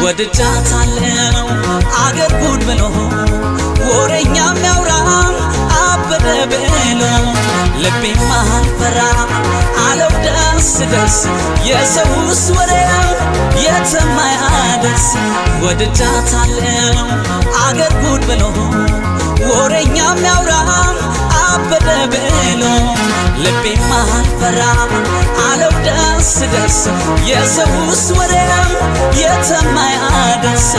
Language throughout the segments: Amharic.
ወድጃታለው አገር ጉድ ብሎ ወሬኛ የሚያውራ አበደ ብሎ ልቤማ አልፈራ አለው ደስ ደስ የሰውስ ወሬ የትም አያደርስ ወድጃታለው አገር ጉድ ብሎ ወሬኛ የሚያውራ አበደ ብሎ ልቤማ አልፈራ አለው ደስ ደስ የሰውስ ወሬ የትም አያደርስ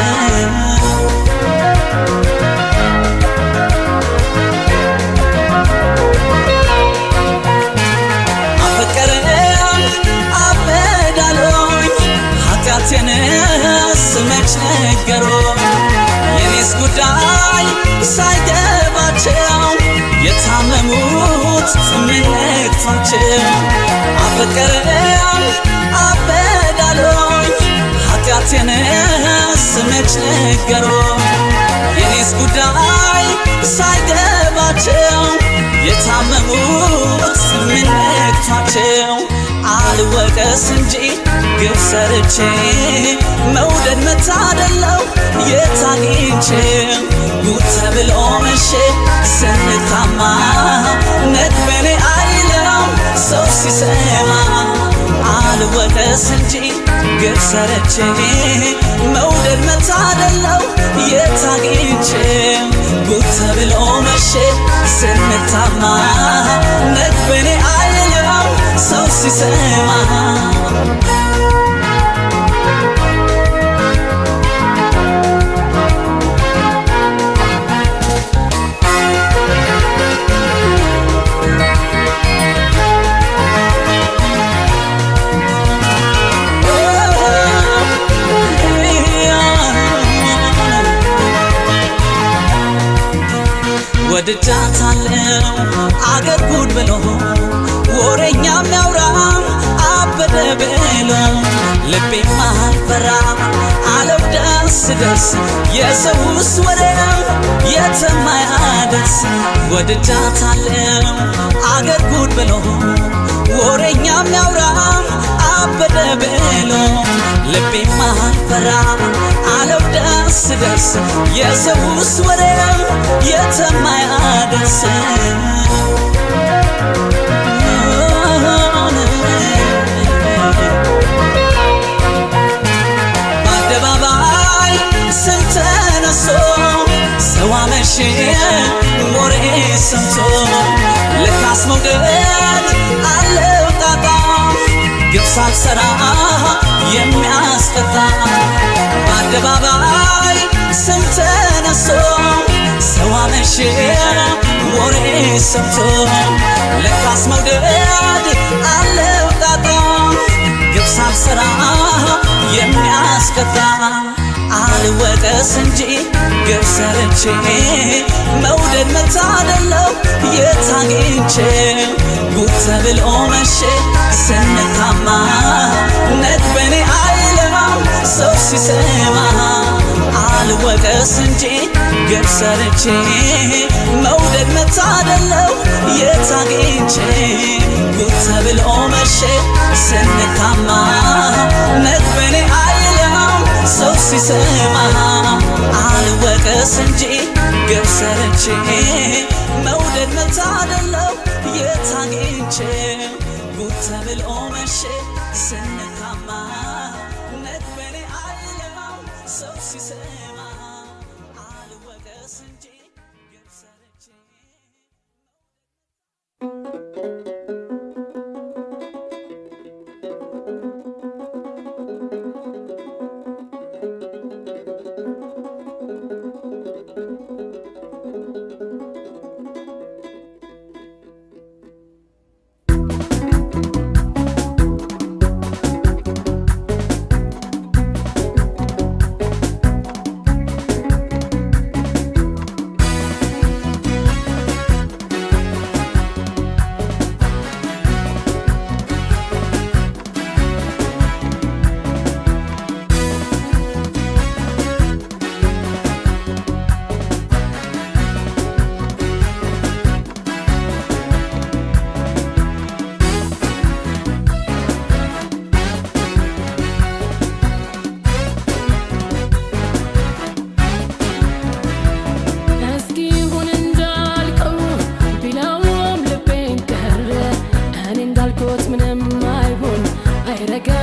ስመች ነገሮ የኔስ ጉዳይ ሳይገባቸው የታመሙት ምንክቷቸው አፈቀረም አበዳሎኝ ኃጢአቴን ስመች ነገሮ የኔስ ጉዳይ ሳይገባቸው የታመሙት ምንክቷቸው አልወቀስ እንጂ ግፍ ሰርቼ መውደድ መታደለው የታግኝቼ ጉድ ተብሎ መሼ ስንታማ ነግበኔ አይለው ሰው ሲሰማ አልወቀስ እንጂ ግፍ ሰርቼ መውደድ መታደለው የታግኝቼ ጉድ ተብሎ መሼ ስንታማ ነግበኔ አይለው ሰው ሲሰማ ወድጃታለው አገር ጉድ ብሎ ወሬኛ የሚያውራ አበደ ብሎ ልቤማ አልፈራ አለው ደስ ደስ የሰውስ ወሬ የትም አያደርስ ወድጃታለው አገር ጉድ ብሎ ወሬኛ የሚያውራ አበደ ብሎ ልቤማ አልፈራ አለው ደስ ደስ የሰውስ ወሬ የትም አያደርስ በአደባባይ ስም ተነሶ ሰው አመሼ ወሬ ሰምቶ ልካስ መውደድ አለው ጣጣ ግፍ ሳልሰራ የሚያስቀጣ በአደባባይ ስም ተነሶ ሰው አመሼ ወሬ ሰምቶ ልካስ መውደድ አለው ጣጣ ግፍ ሳልሰራ የሚያስቀጣ አልወቀስ እንጂ ግፍ ሰርቼ መውደድ መታደለው የታግኝቼ ጉድ ተብሎ መሼ ስንታማ ነግበኔ አይለም ሰው ሲሰማ አልወቀስ እንጂ ግፍ ሰርቼ መውደድ መታደለው የታግኝቼ ጉድ ተብሎ መሼ ስንታማ ነግበኔ አይለም ሰው ሲሰማ አልወቀስ እንጂ ግፍ ሰርቼ መውደድ መታደለው የታግኝቼ ጉድ ተብሎ መሼ ስንታማ ነግበኔ አይለም ሰው ሲሰማ አልወቀስ እንጂ ግፍ ሰርቼ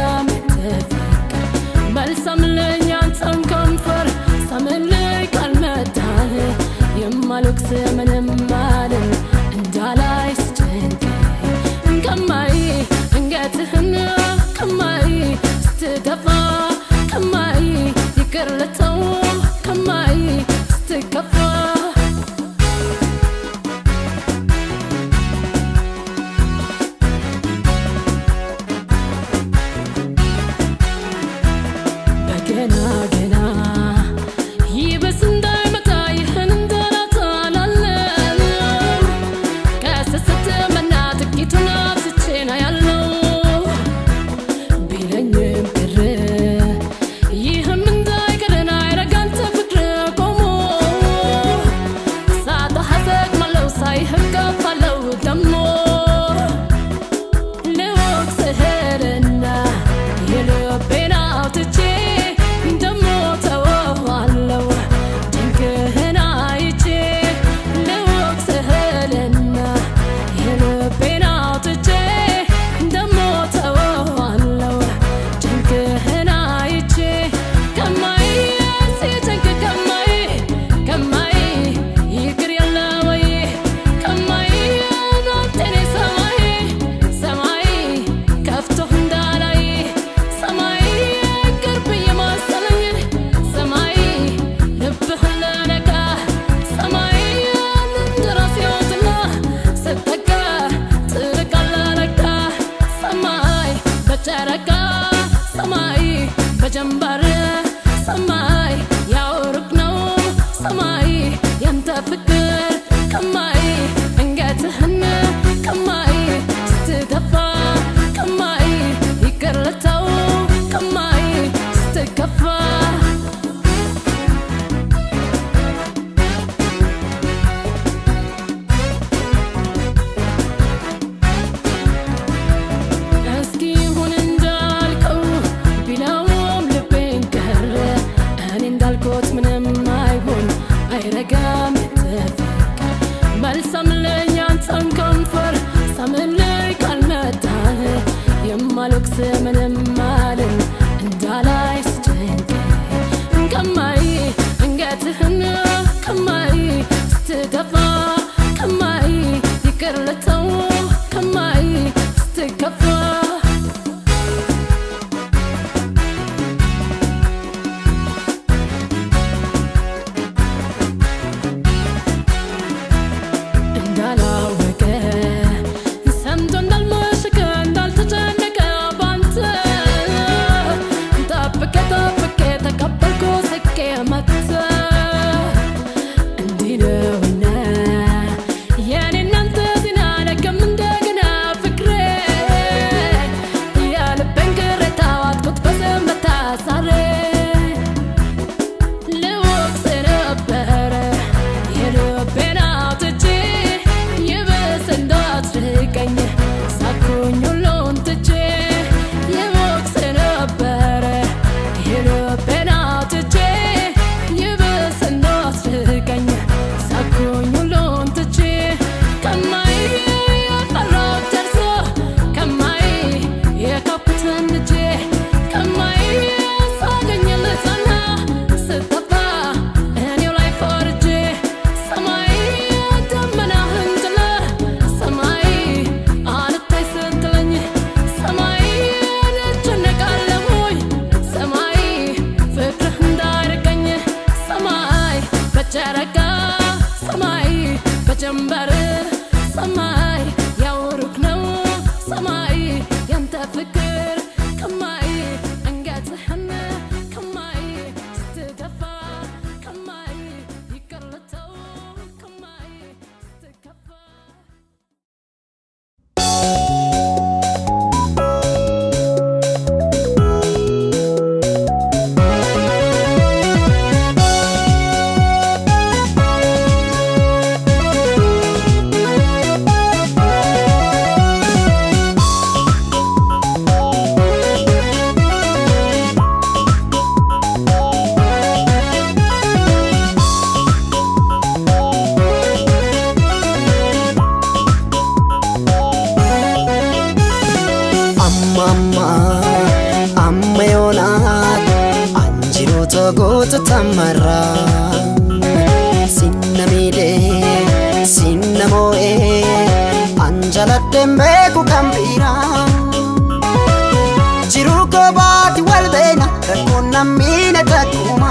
የምትፈቅር መልሰምልኝ አንተን ከንፈር ሳምልኝ ካልመጣህ የማልወቅስ ምንም አልል እንዳላይ ስጨንቀኝ ከማይ እንገትህን ከማይ ስትገፋ ከማይ ይቅር ልተው ከማይ ስትከፋ ገና ገና ይበስ እንዳይመጣ ይህን እንደላታላለን ከስስት መና ጥቂቱን አብዝቼ ነው ያለው ቢለኝም ቅር ይህም እንዳይቀርን አይረጋንተ ፍቅር ቆሞ ሳጣህ እዘግማለሁ ሳይህ እከፋለሁ ደሞ ልወቅስህና የልቤን አውጥቼ ጨረቃ ሰማይ በጀንበር ሰማይ ያው ሩቅ ነው ሰማይ ያንተ ፍቅር ከማይ እንገትህን ከማይ ስትገፋ ከማይ ይቅር ልተው ከማይ ስትከፋ እስኪ ይሁን እንዳልከው ቢለውም ልቤን togotu tamarra sinna mide sinna moe anjaladde beeku kambira jiru ko baati walbeena rakkoon nammiine takkuma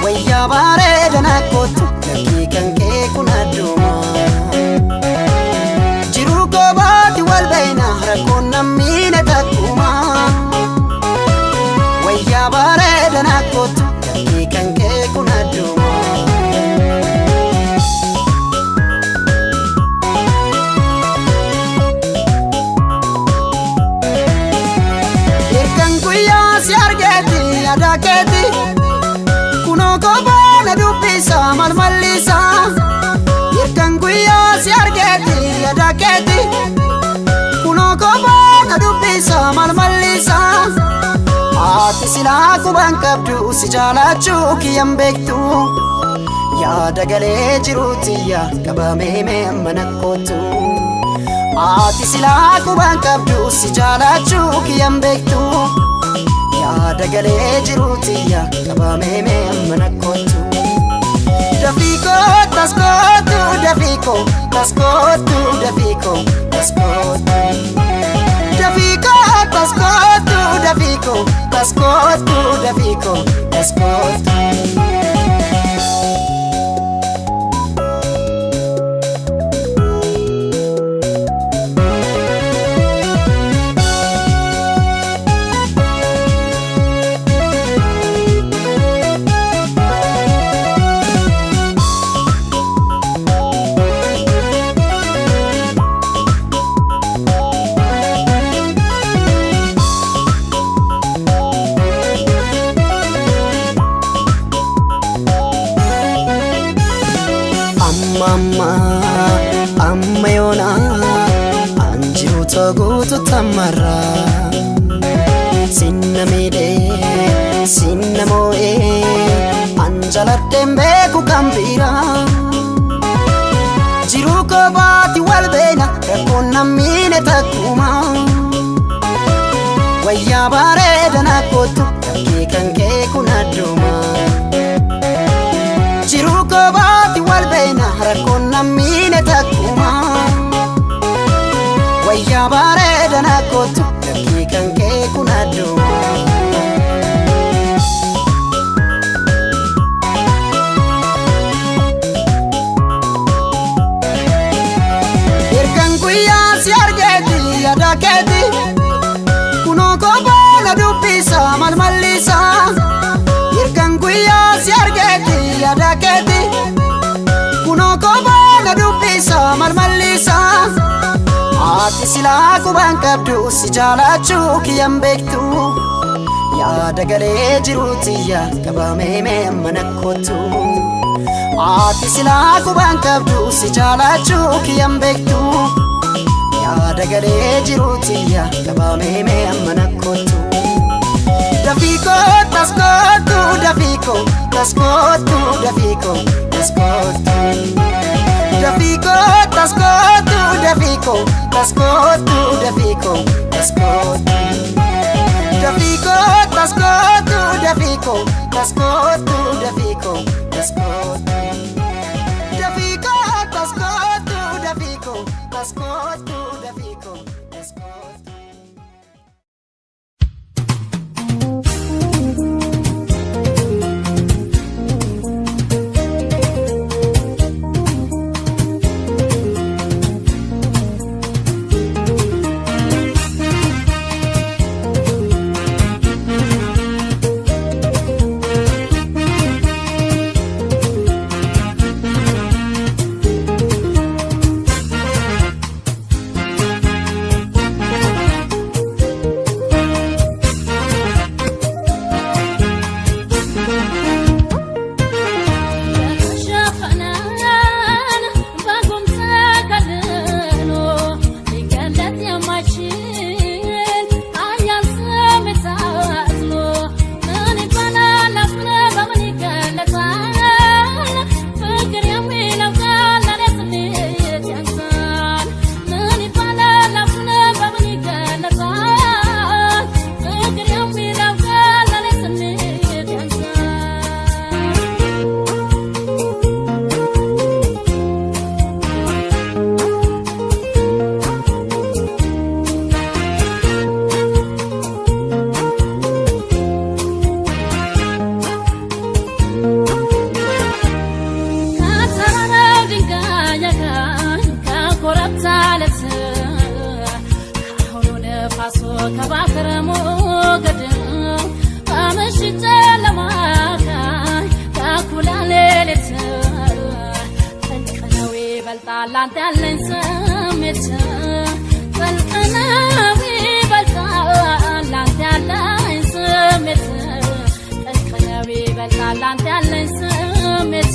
wayyaa bareedana kootu lakkii kan kee kun adduma jiru ko baati walbeena rakkoon nammiine takkuma wayyaa bareedana kootu lakkii kan kee kun adduma Adaketi kuno kobana dubisa malmalisa yerkanguya si argeti adaketi kuno kobana dubisa malmalisa ati sila kuban kabdu si jalachu kiyam bektu ya dagale jirutiya kabame me manakotu ati sila kuban kabdu si jalachu kiyam bektu dagale jirutiya kabame me manakotu dafiko taskotu dafiko taskotu dafiko taskotu dafiko taskotu dafiko taskotu dafiko taskotu amma yona anjiru togotu tamarra sinna mide sinna moe anjaladde beeku kambira jiru ko baati walbeena rakkoon nammiine takkuma wayyaa bareedana kootu lakkii kan kee kun adduma jiru ko baati walbeena rakkoon nammiine takkuma wayyaa bareedana kootu lakkii kan kee kun adduma ergan guyyaa si argeeti adaketi kuno kobana dubbisa malmallisa ergan guyyaa si argeeti adaketi kuno kobana dubbisa malmallisa ati sila kuban kabdu si jalachu kiyam bektu ya dagale jirutiya kabame me manakotu ati sila kuban kabdu si jalachu kiyam bektu ya dagale jirutiya kabame me manakotu dafiko taskotu dafiko taskotu dafiko taskotu dafiko taskotu dafiko taskotu dafiko taskotu dafiko taskotu dafiko taskotu dafiko taskotu dafiko taskotu dafiko taskotu dafiko taskotu ላንተ ያለኝ ስሜት ጥልቅነው ይበልጣል ላንተ ያለኝ ስሜት ጥልቅነው ይበልጣል ላንተ ያለኝ ስሜት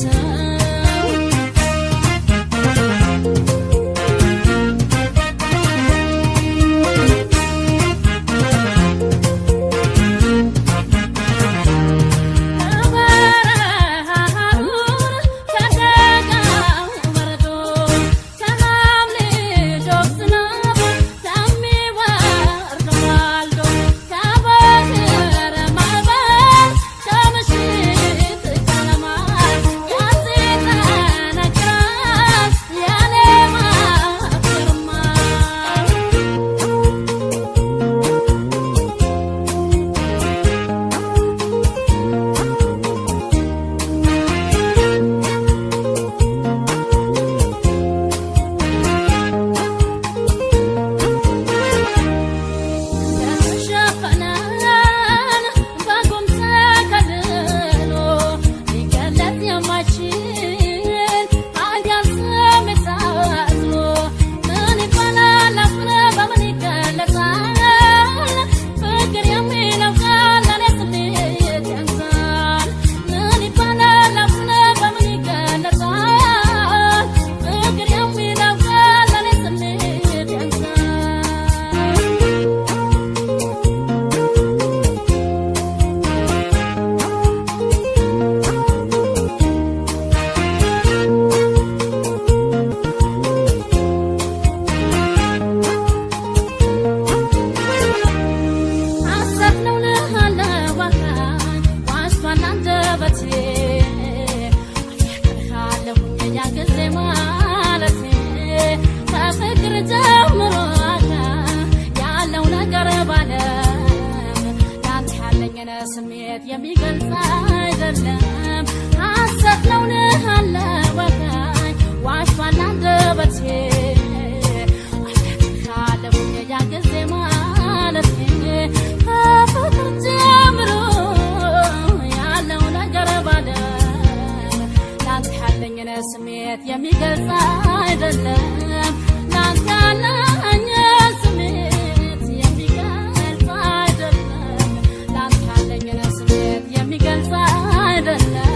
ስሜት የሚገልጽ አይደለም ሐሰት ነው ነሃለ ወጋኝ ዋሽቷል አንደበቴ አለሁኝ ያ ጊዜ ማለት ከፍቅር ጀምሮ ያለው ነገር ባለም ላንተ ያለኝ ስሜት የሚገልጽ አይደለም ላንተ ያለኝ ስሜት የሚገልጽ አይደለም ላንተ ያለኝ ስሜት የሚገልጽ አይደለም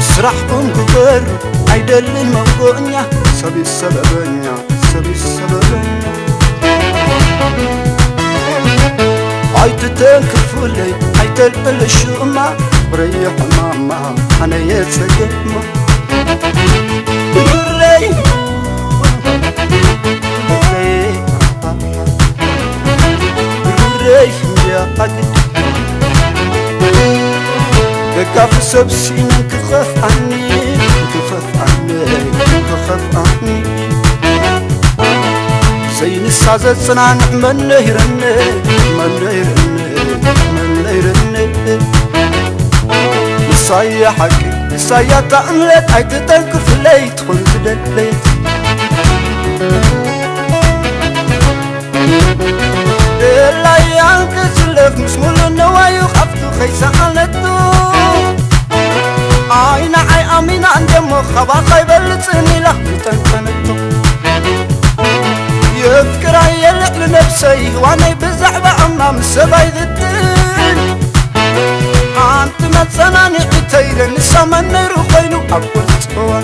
ስራሕኩም ግበር አይደልን መውቆኛ ሰቢስ ሰበበኛ ሰቢስ ሰበበኛ አይትተንክፉለይ አይተልቅልሽማ ብረየሕማማ ኣነ የጸገማ ብረይ ብረይ እንዲያ ኣግድ ደጋፍ ሰብሲን ክኸፍኣኒ ክኸፍኣኒ ክኸፍኣኒ ዘይንሳዘዝ ጽናንዕ መነይረኒ መነይረኒ መነይረኒ ንሳያ ሓቂ ንሳያ ታእምለት ኣይትጠንክፍለይ ትኾን ዝደለየት ደላያን ክስለፍ ምስ ሙሉ ነዋዩ ኻፍቱ ኸይሰኣለቱ ዓይናዓይ ኣሚና እንደሞ ኸባኻ ይበልፅን ኢላ ይጠንቀነቶ يفكر يلق لنفسي وانا بزعب عما مسباي ذدن انت ما تصناني عتير نسا من نيرو خينو أقول تقوى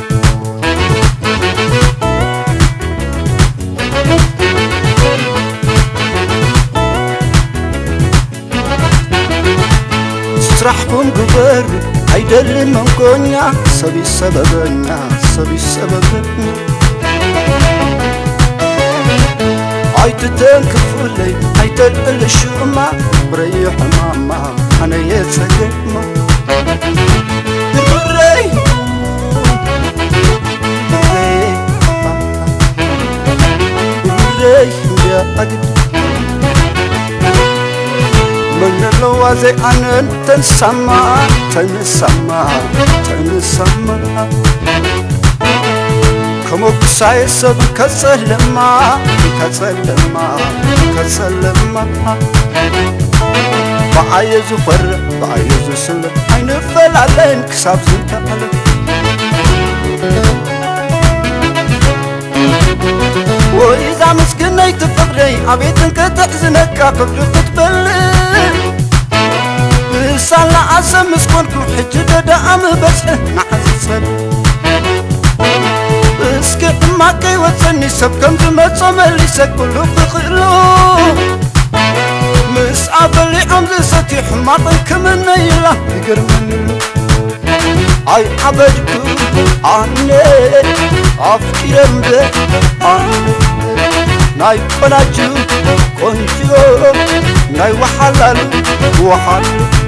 تسرحكم قبر عيدل من كونيا سبي سببنا سبي سببنا አይትተንክፉለይ አይተልልሹማ ብረይሕ ማማ ኣነ የጸገማ ብረይ ብረይ ያአግድ መንለዋ ዘይኣነን ተንሳማ ተንሳማ ተንሳማ ከሞክሳይ ሰብ ከጸለማ ከጸለማ ከጸለማ በአየዙ ፈረ በአየዙ ስለ አይንፈላለን ክሳብ ዝንተአለ ወይዛ ምስግነይ ትፍቅደይ አቤትን ከተሕዝነካ ክብዱ ክትበል ብሳላ ኣሰብ ምስኮንኩ ሕጂ ደዳኣም በጽሕ ናዓዝጸል اسكي ما كي وصلني سب كم زمتصو مليسك كله بخيلو مسعب اللي عمزي ستي حماط كمن يلا يقرمني اي عبدكو عني افكي رمده عني ناي قناجو قنجو ناي وحلالو وحلالو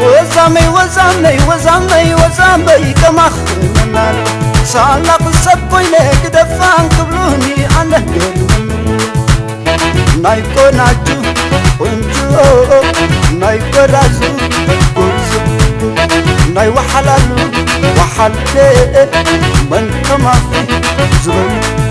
وزامي وزامي وزامي وزامي كما خلنا سالنا قصب وينك دفان قبلوني أنا نايكو ناجو ونجو نايكو رازو ونزو ناي وحلالو وحلالي من كما في زبن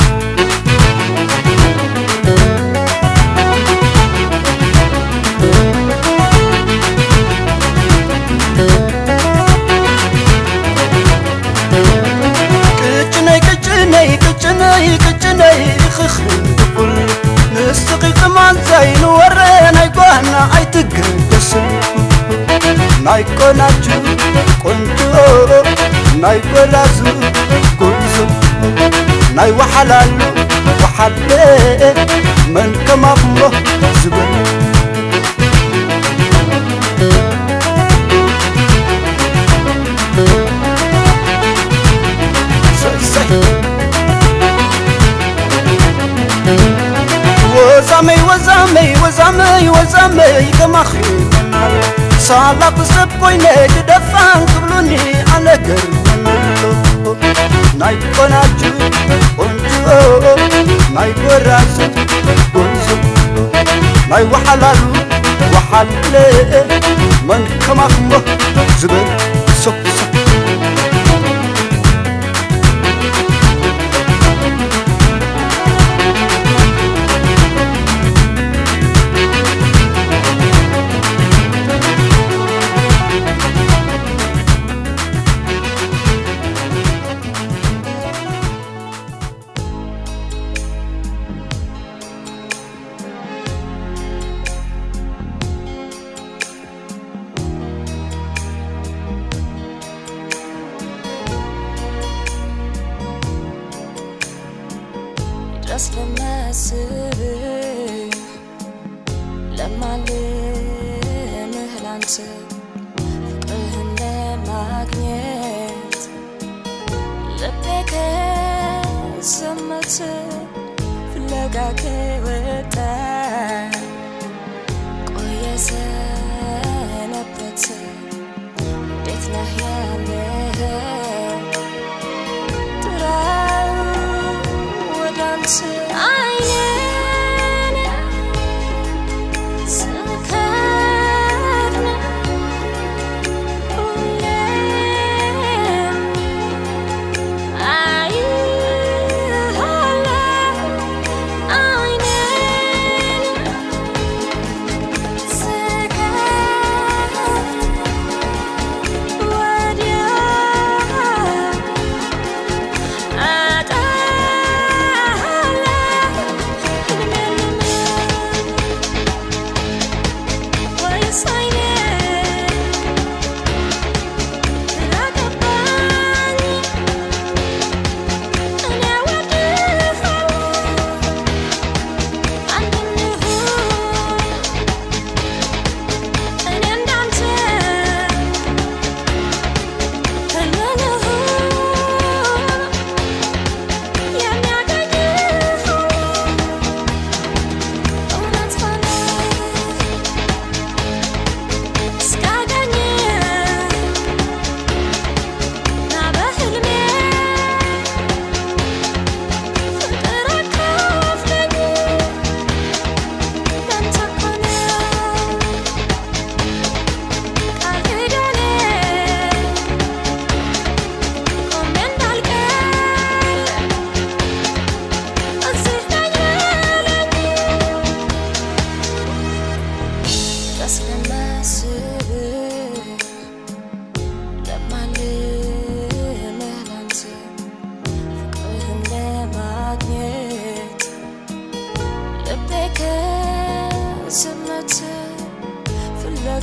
كجني خخن كل نستقي كمان زين ورينا يقوانا عيتقدس نايكو ناجو كنتو نايكو لازو كنزو ناي وحلالو وحلي من كما فمه زبن وزامي وزامي وزامي وزامي كما خينا صالح قصب كوينك دفان قبلوني أنا قرمنلو نايكو ناجو ونجو نايكو رازو ونزو ناي وحلالو وحلي من كما خمو زبن سوك سوك Just لماسب لما لمه لانسب فكرهن لماغنيت لبيك سمت فلقاك وتا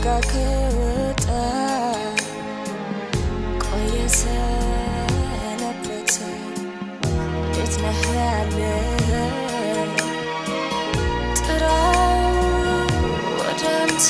ጋር ከወጣ ቆየ ሰነበተ እንዴት ነህ ያለ ጥራው ወደ አንተ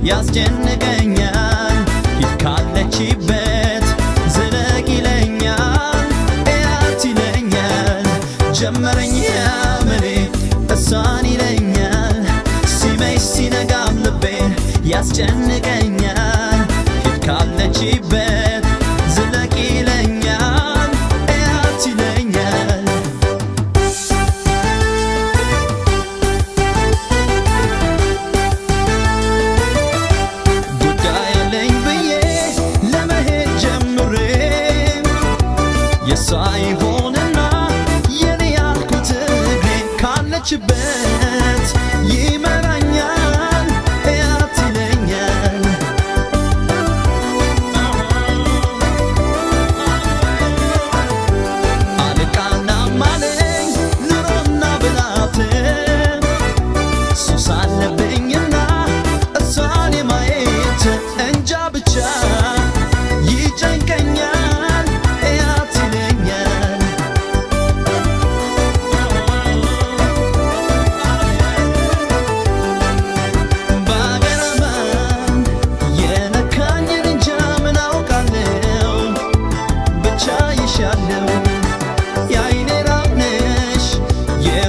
ያስጨንቀኛል ሂድ ካለችበት ዝለቅ ይለኛል እያት ይለኛል ጀመረኝ ያመሌ እሷን ይለኛል ሲመሽ ሲነጋም ልቤን ያስጨንቀኛል ሂድ ካለችበት ዝለቅ ይለኛል እያት ይለኛል ሳይሆንና የኔ ያልኩት እግሬ ካለችበት ይመራኛል እያት ይለኛል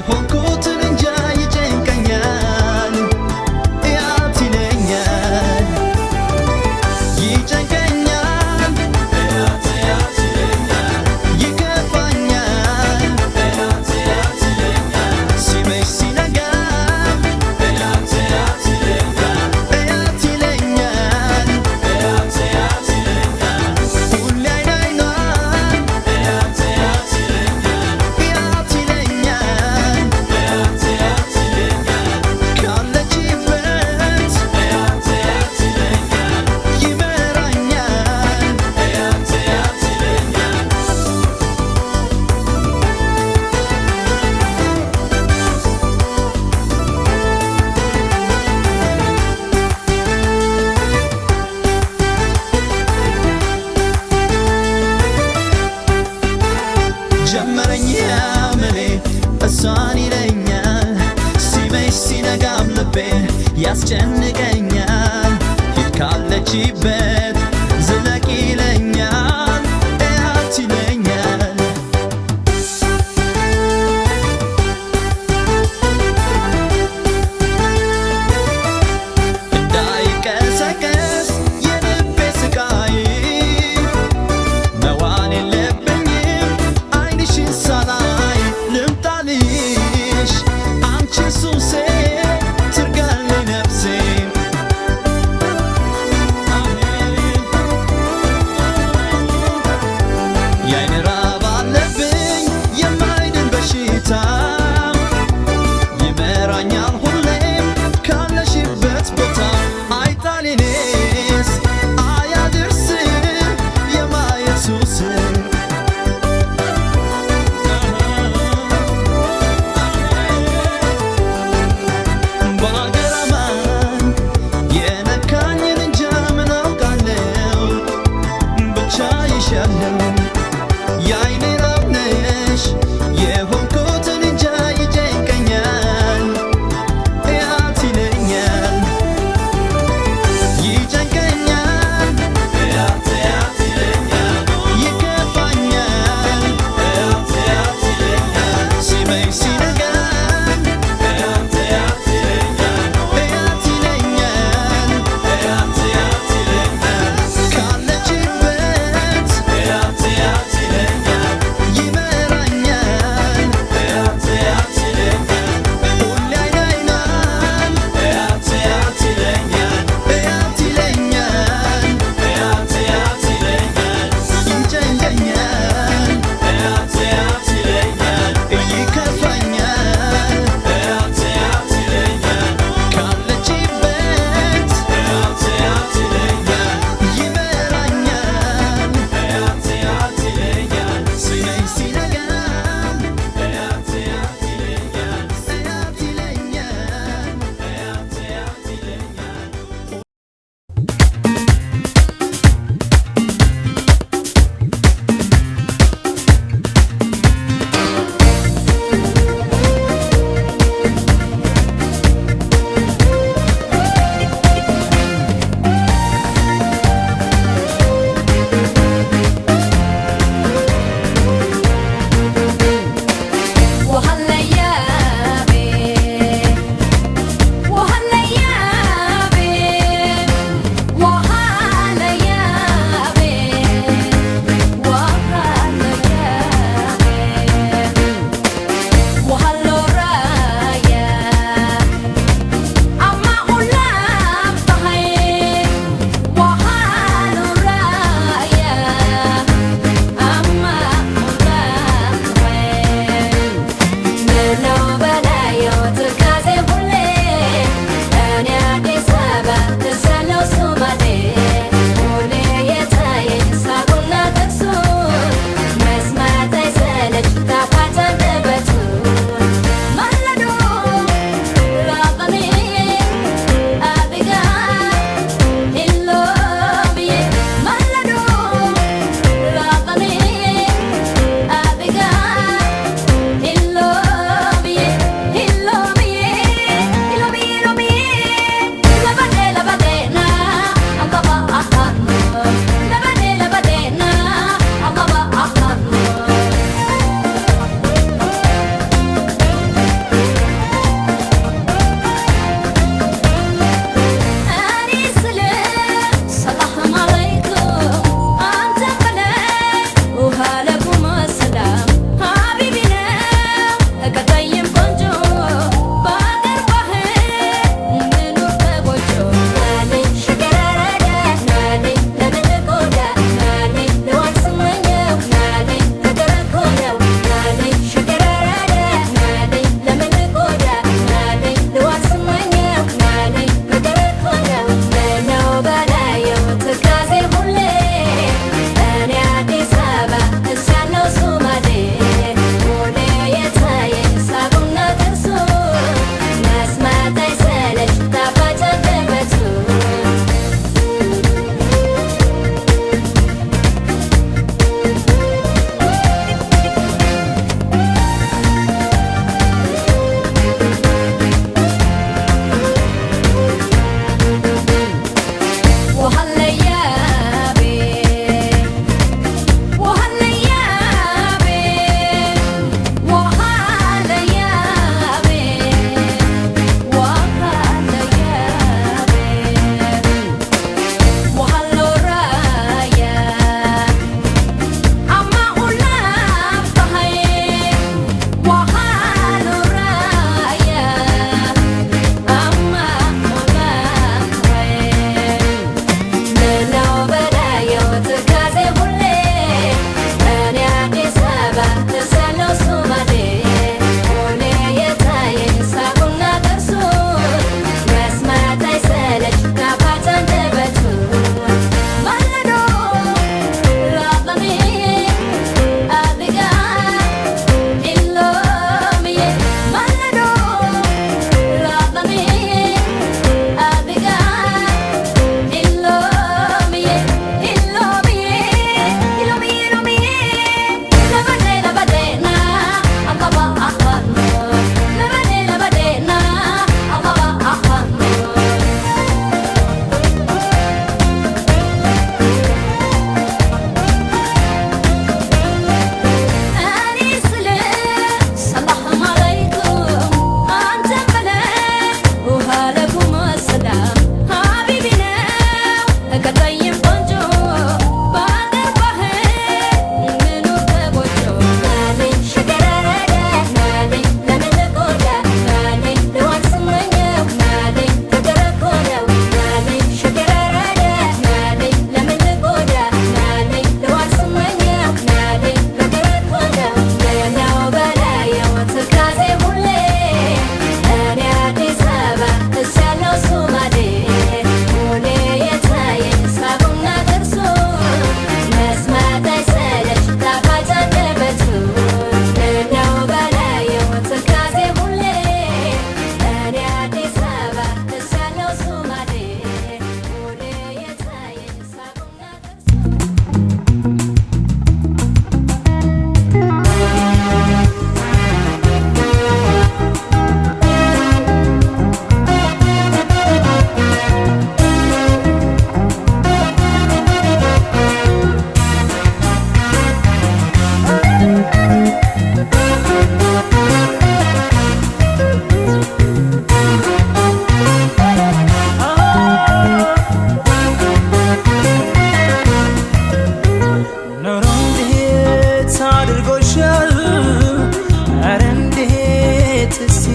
የሆንኩትን እንጃ ይጨንቀኛል እያት ይለኛል ይጨንቀኛል ይከፋኛል ሲመሽ ሲነጋ እያት ይለኛል ሁሌ አይን አይኗን እያት ይለኛል ካለችበት ይመራኛል ጀመረኝ ያመሌ እሷን ይለኛል ሲመሽ ሲነጋም ልቤ ያስጨንቀኛል ሂድ ካለችበት ዝለቅ ይለኛል እያት ይለኛል እንዳይቀሰቀስ የልቤ ስቃይ መዋል የለብኝም አይንሽን ሳላይ ልምጣልሽ አንቺ ሱሴ ትርጋልኝ ነፍሴ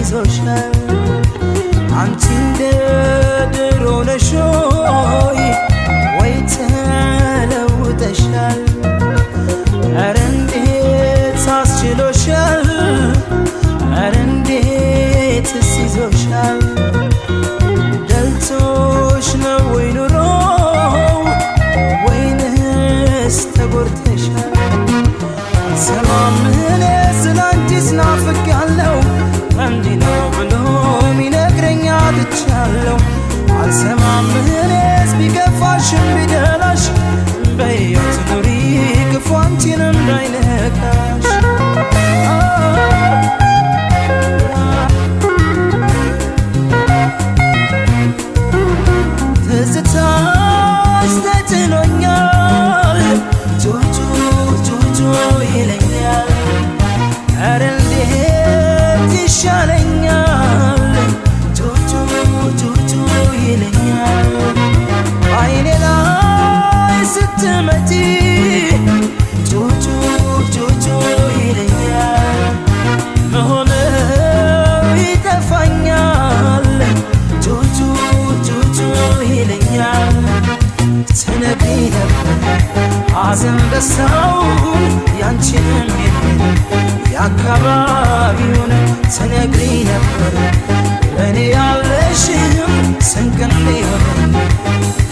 ይዞሻል አንቺ እንደ ድሮ ነሽ ወይ ተለውጠሻል ኧረ እንዴት አስችሎሻል ኧረ እንዴትስ ይዞሻል ደልቶሽ ነው ወይ ኑሮ ወይንስ ተጎድተሻል አልሰማም እኔ ስላንቺስ ናፍቄያለሁ እንዲህ ነው ብሎ ሚነግረኝ አጥቻለሁ አልሰማም እኔስ ቢከፋሽም ቢደላሽ በሕይወት ኑሪ ክፉ አንቺን እንዳይነካሽ ትዝታሽ ተጭኖኛል ጆጆ ጆጆ ይለኛል ኧረ እንዴት ይሻለኛል ጆጆ ጆጆ ይለኛል አይኔ ላይ ስትመጪ ጆጆ ጆጆ ይለኛል መሆነው ይጠፋኛል ጆጆ ጆጆ ይለኛል ትነግሪ ነበር ሐዘን ደስታውን ያንቺንም የኔን የአካባቢውን ትነግሪ ነበር ለእኔ ያለሽም ስንቅ እንዲሆነኝ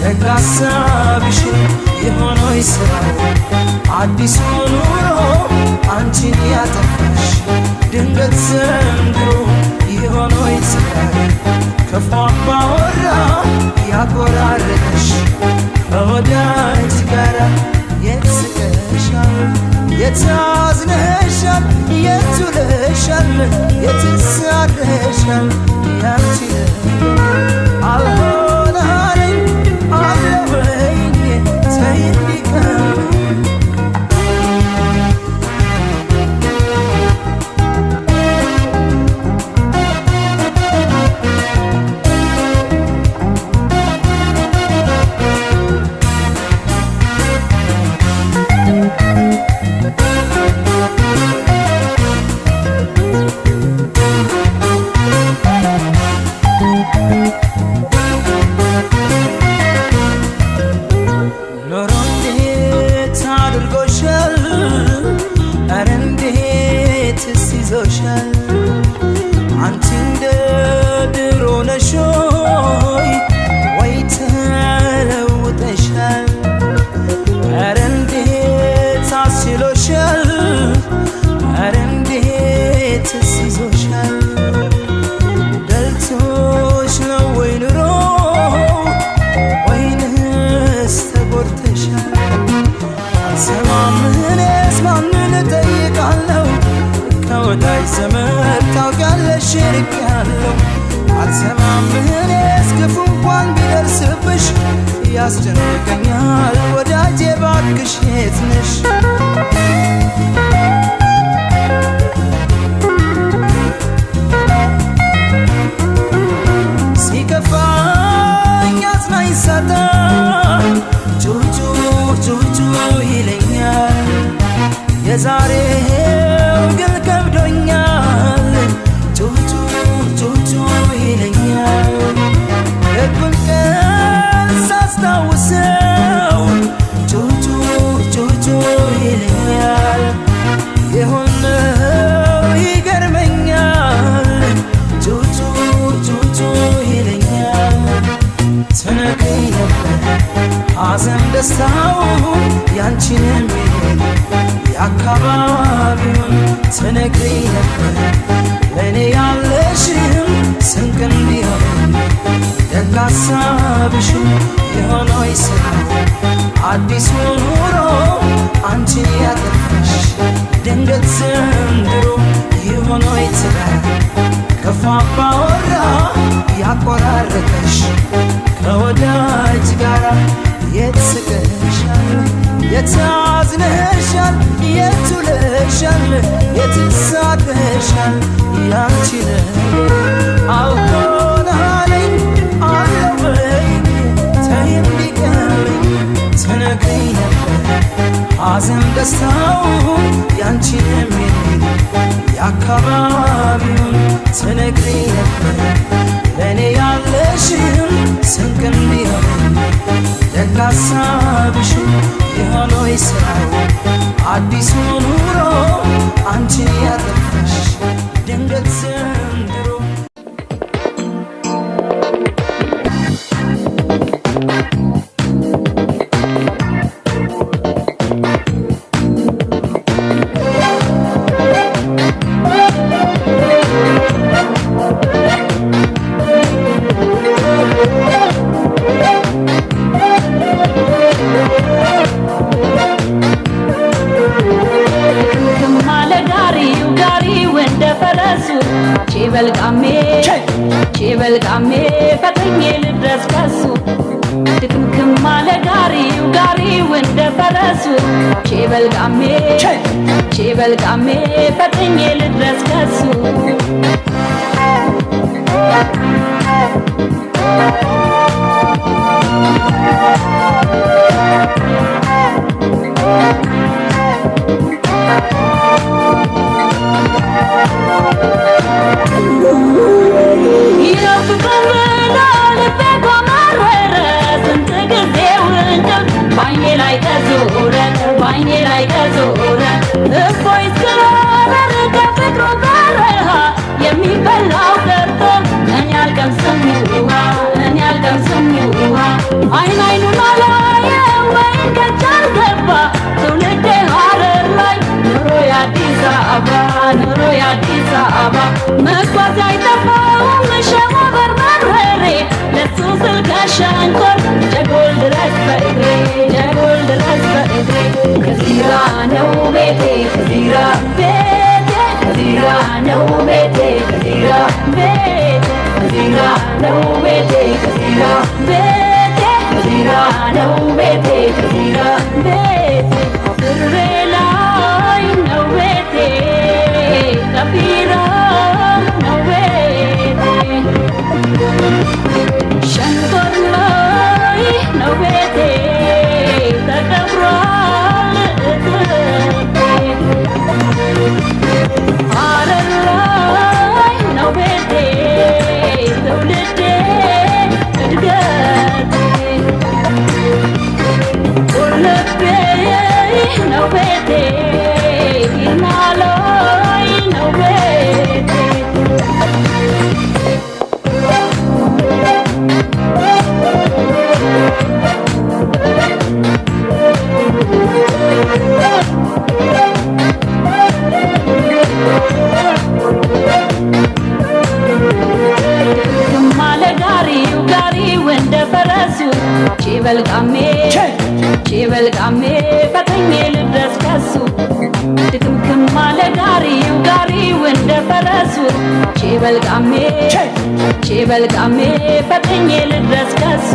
ደግ ሐሳብሽን የሆነው ስራው አዲሱ ኑሮ አንቺን ያጠፋሽ ድንገት ዘንድሮ የሆነው ስራው ክፉ አባወራ ያቆራረጠሽ ከወዳጅ ጋራ የት ስቀሻል የት አዝነሻል የት ውለሻል የትስ አድረሻል ያንቺ አልሆን አለኝ አለበኝ ተይ እንዲቀር ኖሮ እንዴት አድርጎሻል ኧረ እንዴትስ ይዞሻል አንቺ እንደ ድሮ ነሽ ወይ ተለውጠሻል ኧረ እንዴት አስችሎሻል ኧረ እንዴትስ ይዞሻል ደልቶሽ ነው ወይ ኑሮ ወይንስ ተጎድተሻል አልሰማም እኔስ ማንን እጠይቃለሁ ከወዳጅ ዘመድ ታውቂያለሽ ርቄያለሁ አልሰማም እኔስ ክፉ እንኳን ቢደርስብሽ ያስጨንቀኛል ወዳጄ እባክሽ የት ነሽ ሲከፋኝ አጽናኝ ሳጣ ጆጆ ጆጆ ይለኛል የዛሬው ግን ከብዶኛል ጆጆ ጆጆ ይለኛል ልቡን ቀን ሳስታውሰው ጆጆ ጆጆ ይለኛል የሆነው ይገርመኛል ጆጆ ጆጆ ይለኛል ትነግሪ ነበር ሐዘን ደስታውን ያንቺንም የኔን የአካባቢውን ትነግሪ ነበር ለእኔ ያለሽም ስንቅ እንዲሆነኝ ደግ ሐሳብሽን የሆነው ስራው አዲሱ ኑሮ አንቺን ያጠፋሽ ድንገት ዘንድሮ የሆነው ትዳር ክፉ አባወራ ያቆራረጠሽ ከወዳጅ ጋራ የት ስቀሻል የት አዝነሻል የት ውለሻል የትስ አድረሻል ያንቺ አልሆን አለኝ አለበኝ ተይ እንዲቀረኝ ትነግሪ ነበር ሐዘን ደስታውን ያንቺን የኔን የአካባቢውን ትነግሪ አዲስ ኑሮ አንቺን ያጠፋሽ ድንገት ዘንድሮ ቼበልቃሜ ፈጥኜ ልድረስ ከሱ ድክምክም አለ ጋሪው እንደ ፈረሱ ቼበልቃሜ ፈጥኜ ልድረስ ከሱ ባይኔ ላይ ተዞረ እፎይ እስክኖር ከፍቅሩ በረሃ የሚበላው ቀርቶ እኔ አልቀምስም ውሃ አይን አይኑን አላየ ወይን ከቻል ገባ ትውልዴ ሀረር ላይ ኑሮ የአዲስ አበባ መጓዝ አይጠፋውም ሸዋ በርበሬ ለሱ ስል ከሸንኮር ጀጎል ድረስ በእግሬ ከዚራ ነው ቤቴ ከዚራ ነው ቤቴ ከዚራ ነው ቤቴ ድሬ ላይ ነው ቤቴ ከፊራ ነው ቤቴ ሸንኮር ላይ ነው ቤቴ ተቀብሯል ሀረር ላይ ነው ቤቴ ትውልዴ እድገቴ ቁልቤ ነው ቤቴ ይልማ ላይ ነው ቤቴ ጋሪው እንደ ፈረሱ ቼበልቃሜ ፈጥኜ ልድረስ ከሱ ድክምክም አለ ጋሪው እንደ ፈረሱ ቼበልቃሜ ፈጥኜ ልድረስ ከሱ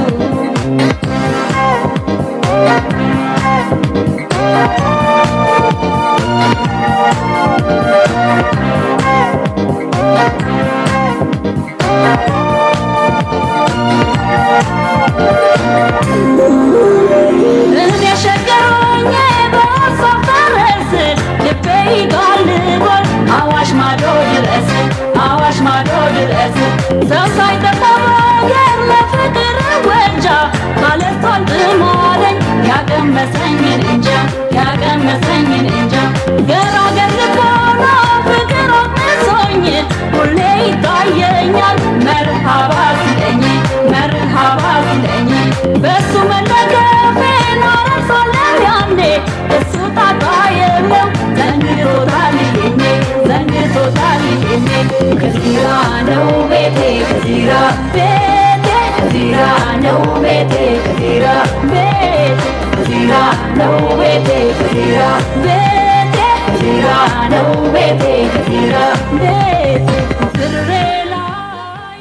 እኔ ሸገሮኜ በሀሳብ ፈረስ ልቤ ይጋልባል አዋሽ ማዶ ድረስ ሰው ሳይጠፋ በአገር ለፍቅር ወንጃ ካለቷል ጥማለኝ ያቀመሰኝን እንጃ ገራገር ልቦና ፍቅር አቅምሶኝ ሁሌ ይታየኛል መርሃባ ሲለኝ በሱ መለገፌን አረሳለሁ ያኔ እሱ ጣጣ የለው ዘንግቶታል ይሄኔ ከዚራ ነው ቤቴ ከዚራ ነው ቤቴ ድሬ ላይ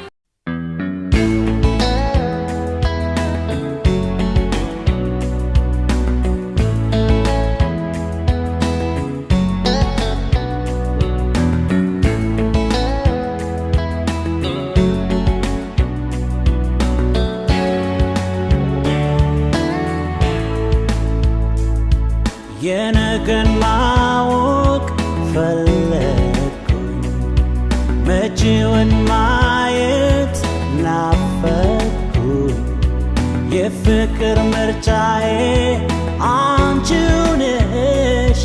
የነገን ማወቅ ፈለግኩኝ መጪውን ማየት ናፈቅኩኝ የፍቅር ምርጫዬ አንቺው ነሽ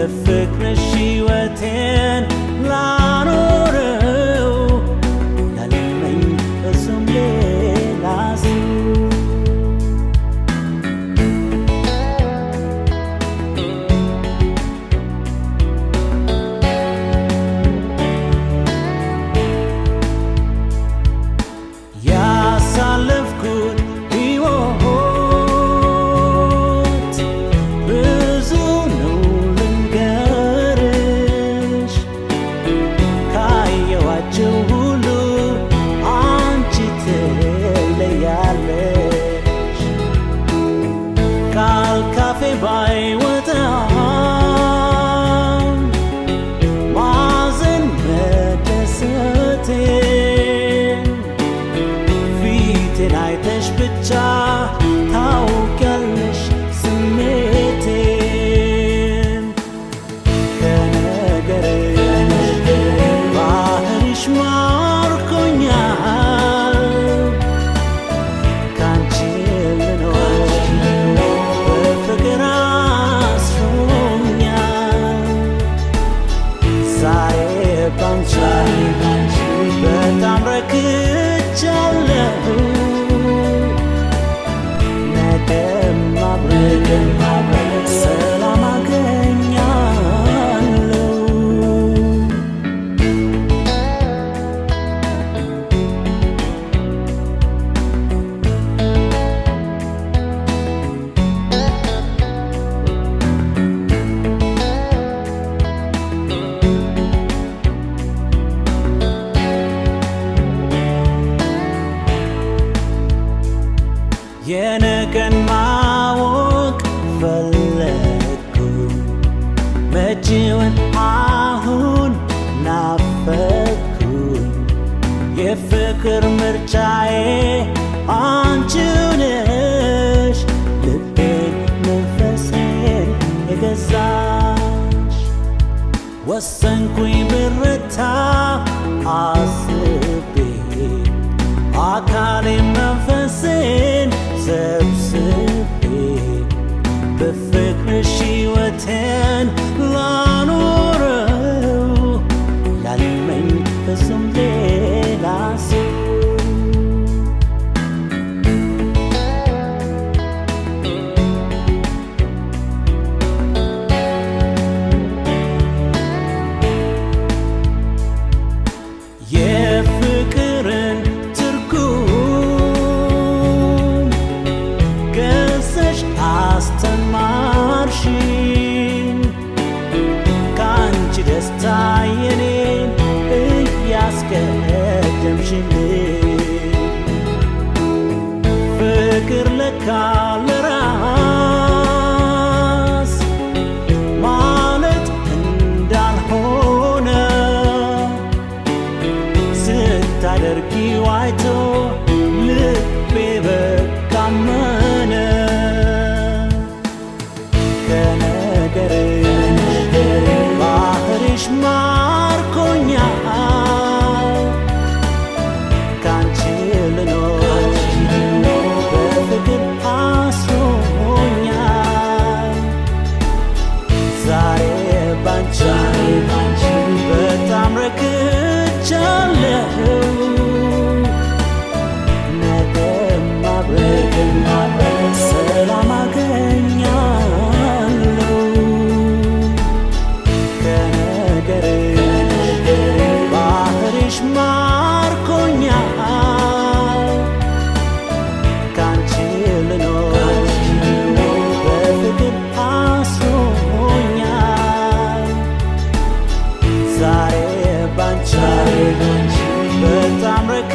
በፍቅርሽ ሕይወቴን ላኖረው ላለመኝ እሱም ሌላ ሰው ያሳለፍኩት ሕይወት ብዙ ነው ልንገርሽ ካየኋቸው ሁሉ አንቺ ትለያለሽ ቃል ካፌ ባይወጣም ማዘን መደሰቴን ፊቴን አይተሽ ብቻ ታውቂያለሽ ስሜቴን ከነገርሽ ባህርሽ ማርኮኛል ካንቺ ልኖር በፍቅር አስሮኛል ዛሬ ባንቺ በጣም ረክቻለሁ ነገም አብረን ሰላም አገኛለሁ የነገን ማወቅ ፈለግኩኝ መጪውን አሁን ናፈቅኩኝ የፍቅር ምርጫዬ አንቺው ነሽ ልቤን መንፈሴን የገዛሽ ወሰንኩኝ ብረታ አስቤ አካሌን መንፈሴን ሰብስቤ በፍቅርሽ ሕይወቴን ላኖረው ላለመኝ ፍጹም ሌላ ሰው የፍቅርን ትርጉም ገሰሽ አስተማርሽኝ ከአንቺ ደስታ የኔን እያስቀደምሽልኝ ፍቅር ለካ ለራስ ማለት እንዳልሆነ ስታደርጊው አይቶ ልቤ በቃ አመነ ከነገርሽ ባህርሽ ማርኮኛል ካንቺ ልኖር በፍቅር አስሮኛል ዛሬ ባንቺ በጣም ረክቻለሁ ነገም አብረን ሰላም አገኛለሁ ከነገርሽ ባህርሽ ማርኮኛል ካንቺ ልኖር በፍቅር አስሮኛል ዛሬ ባንቺ በጣም ረክ